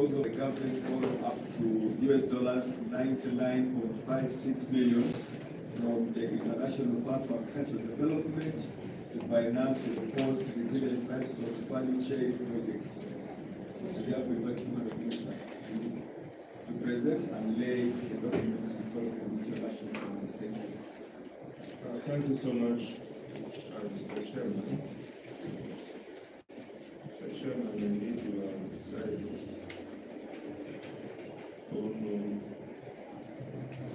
proposal of the government going up to US dollars 99.56 million from the International Fund for Agricultural Development to finance the proposed resilience livestock value chain project. Therefore, we invite Human Minister to present and lay the documents before the Committee of Action. Thank you. Thank you so much, Mr. Chairman. Mr. Chairman, I need your guidance on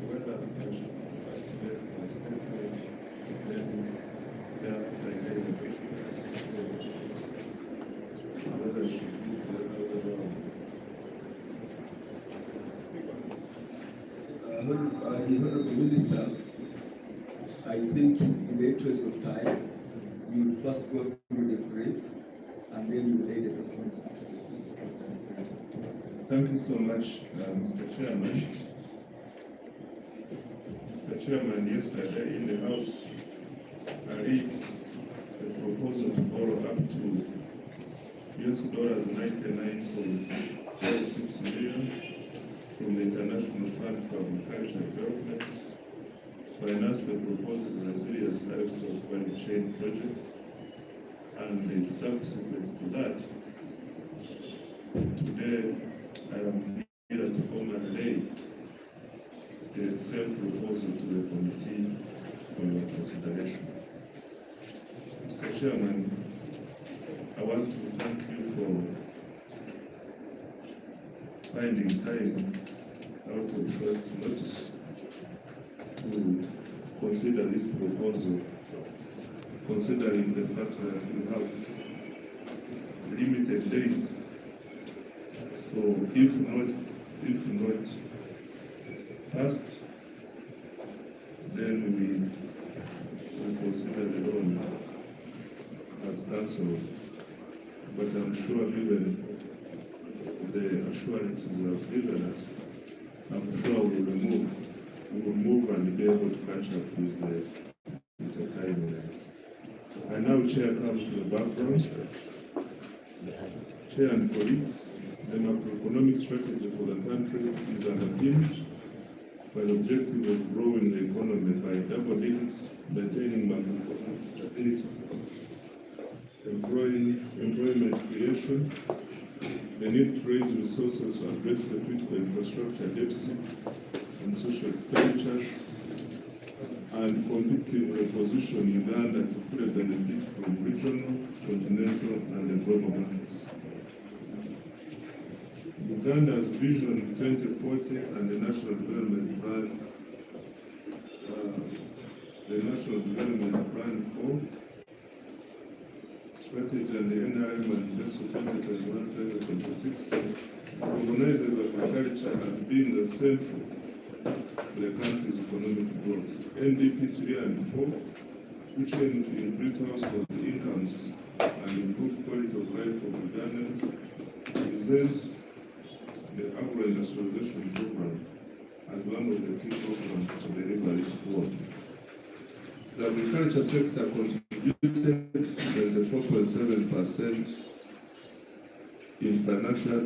whether I should make my statement, then thereafter I lay the documents, whether I should do the other way around. Honorable Minister, I think in the interest of time, we will first go through the brief and then you lay the documents after this. Thank you so much, Mr. Chairman. Mr. Chairman, yesterday in the House, I raised a proposal to borrow up to US dollars 99.46 million from the International Fund for Agricultural Development to finance the proposed resilience livestock value chain project, and the subsequent to that, today I am here to formally lay the same proposal to the committee for your consideration. Mr. Chairman, I want to thank you for finding time out of short notice to consider this proposal, considering the fact that we have limited days. So if not passed, then we will consider the loan as cancelled. But I'm sure, given the assurances you have given us, I'm sure we will move and be able to catch up with the timeline. And now, Chair, comes to the background. Chair and colleagues, the macroeconomic strategy for the country is underpinned by the objective of growing the economy by double digits, maintaining macroeconomic stability, employment creation, the need to raise resources to address the critical infrastructure deficit and social expenditures, and competitively position Uganda to fully benefit from regional, continental, and the global markets. Uganda's Vision 2040 and the National Development Plan, the National Development Plan 4 Strategy and the NRM Manifesto 2021-2026 recognizes agriculture as being the central to the country's economic growth. NDP 3 and 4, which aim to increase household incomes and improve quality of life of Ugandans, presents the agro-industrialization program as one of the key programs to deliver this goal. The agriculture sector contributed 24.7% in financial year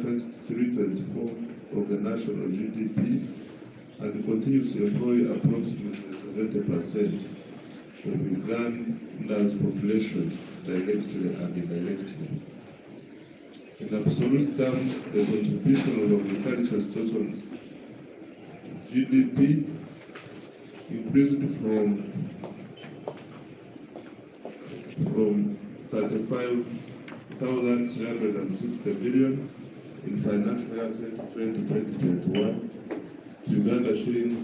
23-24 of the national GDP and continues to employ approximately 70% of Uganda's population directly and indirectly. In absolute terms, the contribution of agriculture's total GDP increased from 35,360 billion in financial year 2020-2021 to Uganda shillings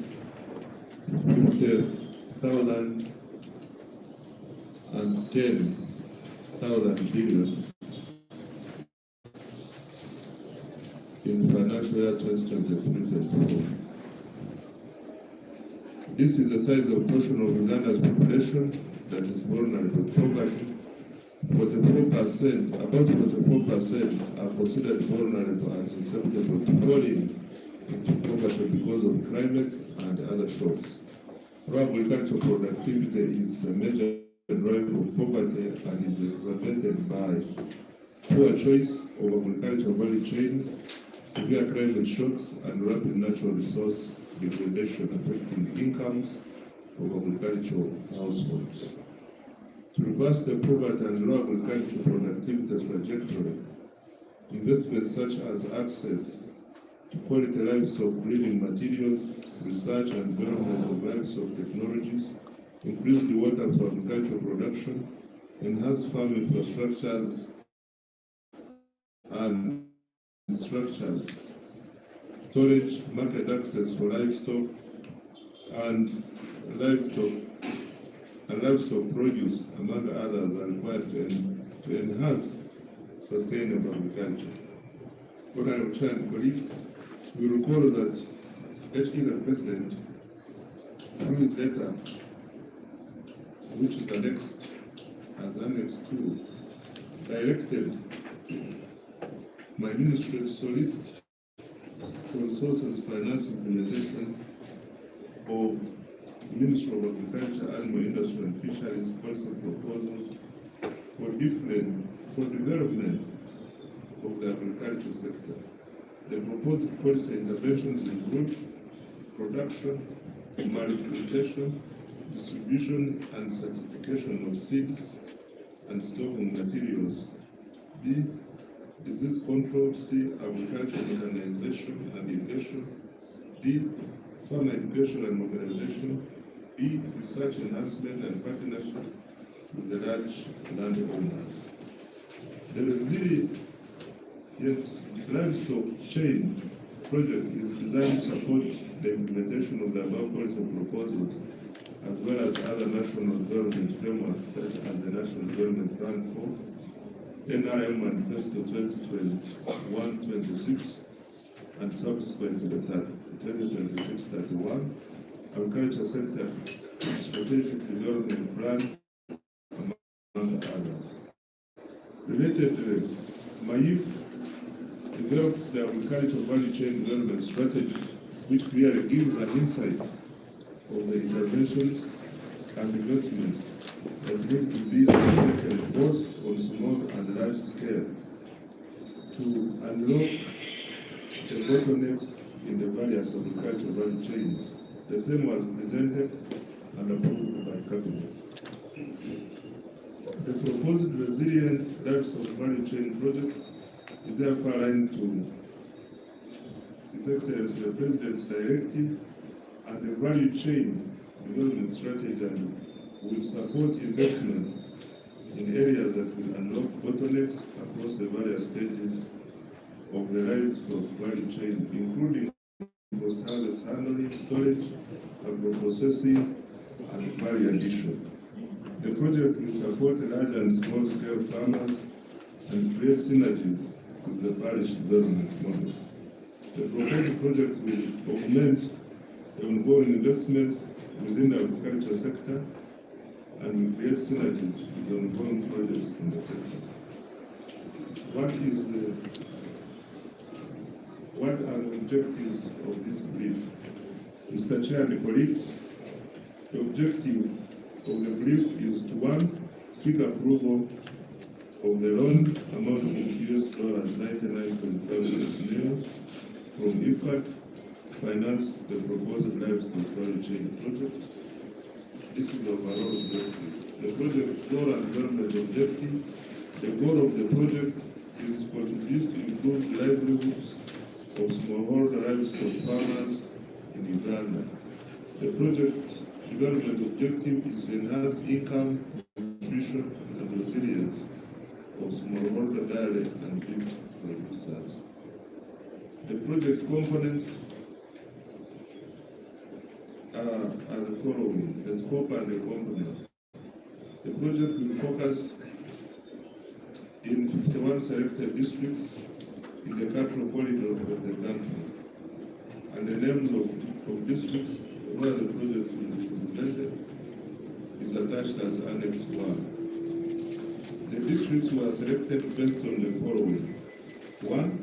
50,010 billion in financial year 2023-2024. This is the sizable portion of Uganda's population that is vulnerable to poverty. 44%, about 44% are considered vulnerable and susceptible to falling into poverty because of climate and other shocks. Rural agricultural productivity is a major driver of poverty and is exacerbated by poor choice of agricultural value chains, severe climate shocks, and rapid natural resource degradation affecting incomes of agricultural households. To reverse the poverty and low agricultural productivity trajectory, investments such as access to quality livestock breeding materials, research and development of livestock technologies, increase the water for agricultural production, enhance farm infrastructures and structures, storage, market access for livestock and livestock produce, among others, are required to enhance sustainable agriculture. Honorable Chair and colleagues, we recall that HE the President, through his letter, which is annexed as Annex 2, directed my ministry to solicit for resources finance implementation of Ministry of Agriculture, Animal Industry and Fisheries policy proposals for development of the agriculture sector. The proposed policy interventions include production, manipulation, distribution and certification of seeds and stocking materials. B. Disease control. C. Agricultural mechanization and irrigation. D. Farm education and mobilization. E. Research enhancement and partnership with the large landowners. The resilient livestock chain project is designed to support the implementation of the above policy proposals, as well as other national development frameworks such as the National Development Plan 4, NRM Manifesto 2021-26, and subsequent to the 2026-31, Agriculture Sector Strategic Development Plan, among others. Related, MAIF developed the agricultural value chain development strategy, which clearly gives an insight of the interventions and investments that need to be undertaken both on small and large scale to unlock the bottlenecks in the various agricultural value chains. The same was presented and approved by Cabinet. The proposed resilient livestock value chain project is therefore aligned to His Excellency the President's directive and the value chain development strategy, and will support investments in areas that will unlock bottlenecks across the various stages of the livestock value chain, including post-harvest handling, storage, agro-processing, and value addition. The project will support large and small-scale farmers and create synergies with the parish development model. The proposed project will augment the ongoing investments within the agriculture sector and will create synergies with the ongoing projects in the sector. What are the objectives of this brief? Mr. Chair and colleagues, the objective of the brief is to, 1, seek approval of the loan amounting to $99.5 million from IFAD to finance the proposed livestock value chain project. This is the overall objective. The project goal and development objective. The goal of the project is to contribute to improve livelihoods of smallholder livestock farmers in Uganda. The project development objective is to enhance income, nutrition, and resilience of smallholder dairy and beef producers. The project components are the following: the scope and the components. The project will focus in 51 selected districts in the cattle corridor of the country, and the names of districts where the project will be implemented is attached as Annex 1. The districts were selected based on the following: 1.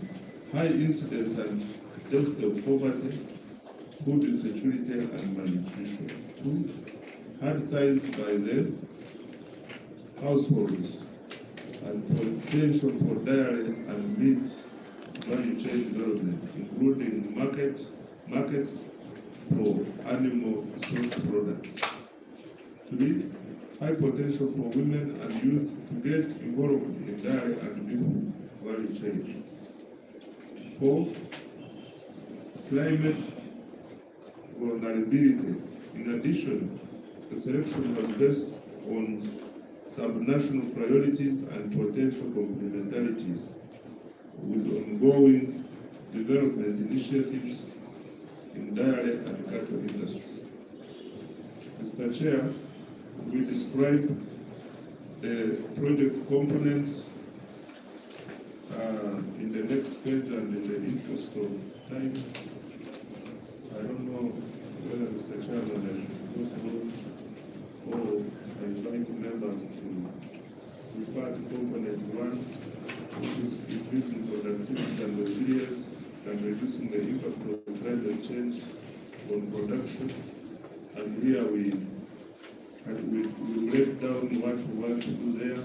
High incidence and deaths of poverty, food insecurity, and malnutrition. 2. Hard size by the households and potential for dairy and meat value chain development. building markets for animal source products. 3. High potential for women and youth to get involved in dairy and beef value chain. 4. Climate vulnerability. In addition, the selection was based on subnational priorities and potential complementarities with ongoing development initiatives in dairy and cattle industry. Mr. Chair, we describe the project components in the next page, and in the interest of time, I don't know whether Mr. Chairman I should go through, or I invite members to refer to component 1, which is increasing productivity and resilience and reducing the impact of climate change on production. And here we break down what we want to do there.